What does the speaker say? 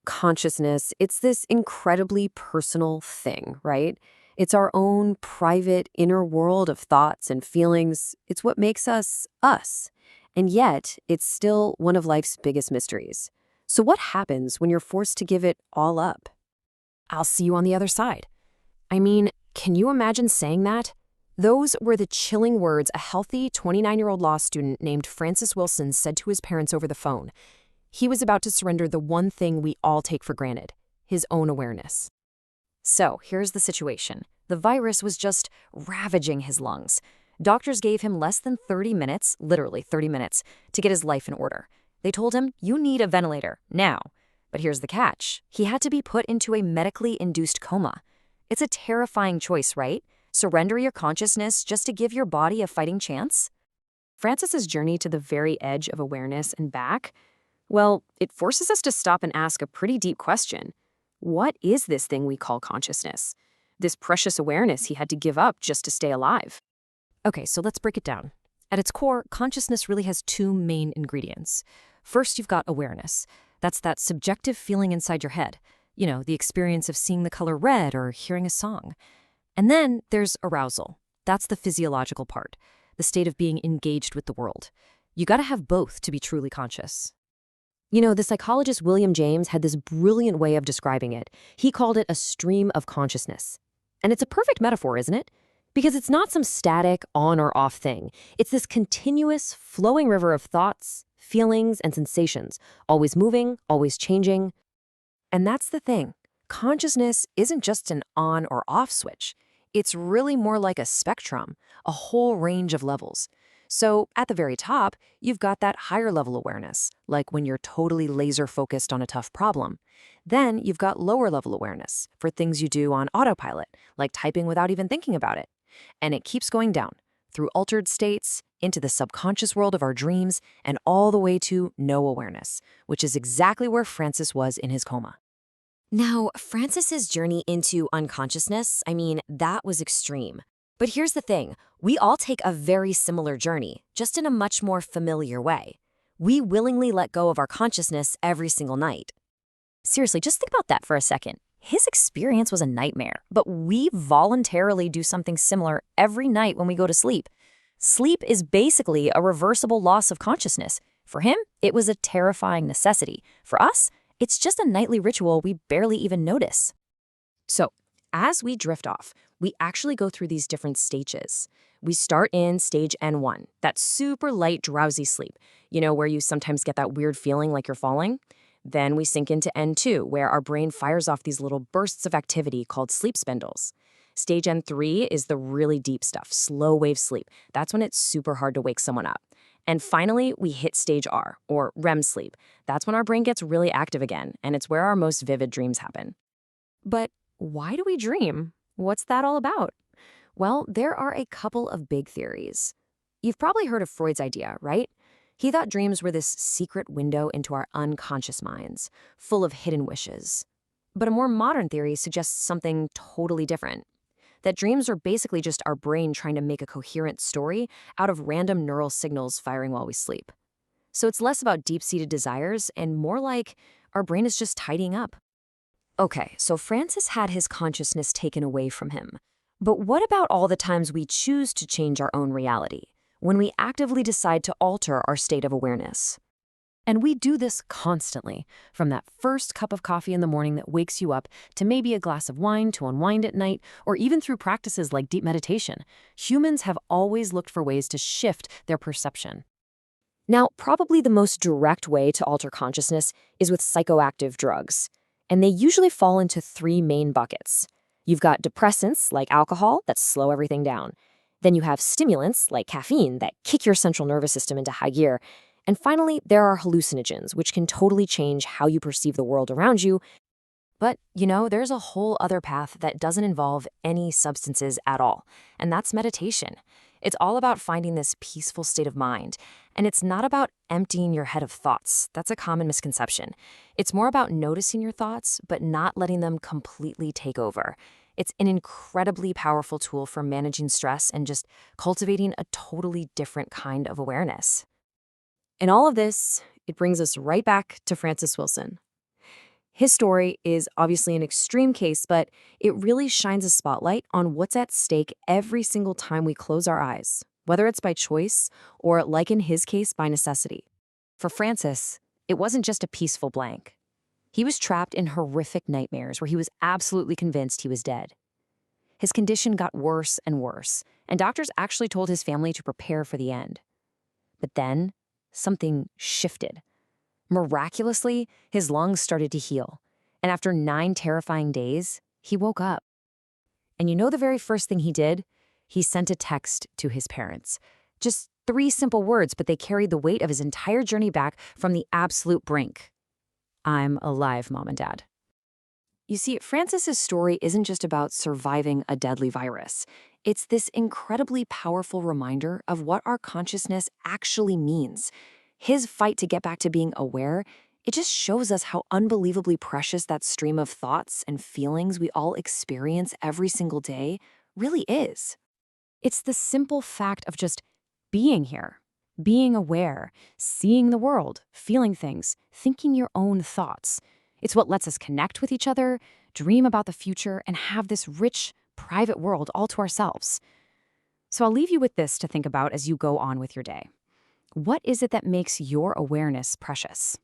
Consciousness, it's this incredibly personal thing, right? It's our own private inner world of thoughts and feelings. It's what makes us us. And yet, it's still one of life's biggest mysteries. So what happens when you're forced to give it all up? I'll see you on the other side. I mean, can you imagine saying that? Those were the chilling words a healthy 29-year-old law student named Francis Wilson said to his parents over the phone. He was about to surrender the one thing we all take for granted, his own awareness. So, here's the situation. The virus was just ravaging his lungs. Doctors gave him less than 30 minutes, literally 30 minutes, to get his life in order. They told him, "You need a ventilator, now." But here's the catch. He had to be put into a medically induced coma. It's a terrifying choice, right? Surrender your consciousness just to give your body a fighting chance? Francis's journey to the very edge of awareness and back, well, it forces us to stop and ask a pretty deep question. What is this thing we call consciousness? This precious awareness he had to give up just to stay alive. Okay, so let's break it down. At its core, consciousness really has two main ingredients. First, you've got awareness. That's that subjective feeling inside your head. The experience of seeing the color red or hearing a song. And then there's arousal. That's the physiological part, the state of being engaged with the world. You gotta have both to be truly conscious. The psychologist William James had this brilliant way of describing it. He called it a stream of consciousness. And it's a perfect metaphor, isn't it? Because it's not some static on or off thing. It's this continuous, flowing river of thoughts, feelings, and sensations, always moving, always changing. And that's the thing. Consciousness isn't just an on or off switch. It's really more like a spectrum, a whole range of levels. So at the very top, you've got that higher level awareness, like when you're totally laser focused on a tough problem. Then you've got lower level awareness for things you do on autopilot, like typing without even thinking about it. And it keeps going down, through altered states, into the subconscious world of our dreams, and all the way to no awareness, which is exactly where Francis was in his coma. Now, Francis's journey into unconsciousness, that was extreme. But here's the thing. We all take a very similar journey, just in a much more familiar way. We willingly let go of our consciousness every single night. Seriously, just think about that for a second. His experience was a nightmare, but we voluntarily do something similar every night when we go to sleep. Sleep is basically a reversible loss of consciousness. For him, it was a terrifying necessity. For us, it's just a nightly ritual we barely even notice. So, as we drift off, we actually go through these different stages. We start in stage N1, that super light, drowsy sleep, where you sometimes get that weird feeling like you're falling. Then we sink into N2, where our brain fires off these little bursts of activity called sleep spindles. Stage N3 is the really deep stuff, slow wave sleep. That's when it's super hard to wake someone up. And finally, we hit stage R, or REM sleep. That's when our brain gets really active again, and it's where our most vivid dreams happen. But why do we dream? What's that all about? Well, there are a couple of big theories. You've probably heard of Freud's idea, right? He thought dreams were this secret window into our unconscious minds, full of hidden wishes. But a more modern theory suggests something totally different. That dreams are basically just our brain trying to make a coherent story out of random neural signals firing while we sleep. So it's less about deep-seated desires and more like our brain is just tidying up. Okay, so Francis had his consciousness taken away from him. But what about all the times we choose to change our own reality, when we actively decide to alter our state of awareness? And we do this constantly, from that first cup of coffee in the morning that wakes you up to maybe a glass of wine to unwind at night, or even through practices like deep meditation. Humans have always looked for ways to shift their perception. Now, probably the most direct way to alter consciousness is with psychoactive drugs. And they usually fall into three main buckets. You've got depressants, like alcohol, that slow everything down. Then you have stimulants, like caffeine, that kick your central nervous system into high gear. And finally, there are hallucinogens, which can totally change how you perceive the world around you. But, there's a whole other path that doesn't involve any substances at all, and that's meditation. It's all about finding this peaceful state of mind, and it's not about emptying your head of thoughts. That's a common misconception. It's more about noticing your thoughts, but not letting them completely take over. It's an incredibly powerful tool for managing stress and just cultivating a totally different kind of awareness. In all of this, it brings us right back to Francis Wilson. His story is obviously an extreme case, but it really shines a spotlight on what's at stake every single time we close our eyes, whether it's by choice or, like in his case, by necessity. For Francis, it wasn't just a peaceful blank. He was trapped in horrific nightmares where he was absolutely convinced he was dead. His condition got worse and worse, and doctors actually told his family to prepare for the end. But then, something shifted. Miraculously, his lungs started to heal, and after 9 terrifying days, he woke up. And you know the very first thing he did? He sent a text to his parents. Just 3 simple words, but they carried the weight of his entire journey back from the absolute brink. "I'm alive, Mom and Dad." You see, Francis's story isn't just about surviving a deadly virus. It's this incredibly powerful reminder of what our consciousness actually means. His fight to get back to being aware, it just shows us how unbelievably precious that stream of thoughts and feelings we all experience every single day really is. It's the simple fact of just being here, being aware, seeing the world, feeling things, thinking your own thoughts. It's what lets us connect with each other, dream about the future, and have this rich, private world all to ourselves. So I'll leave you with this to think about as you go on with your day. What is it that makes your awareness precious?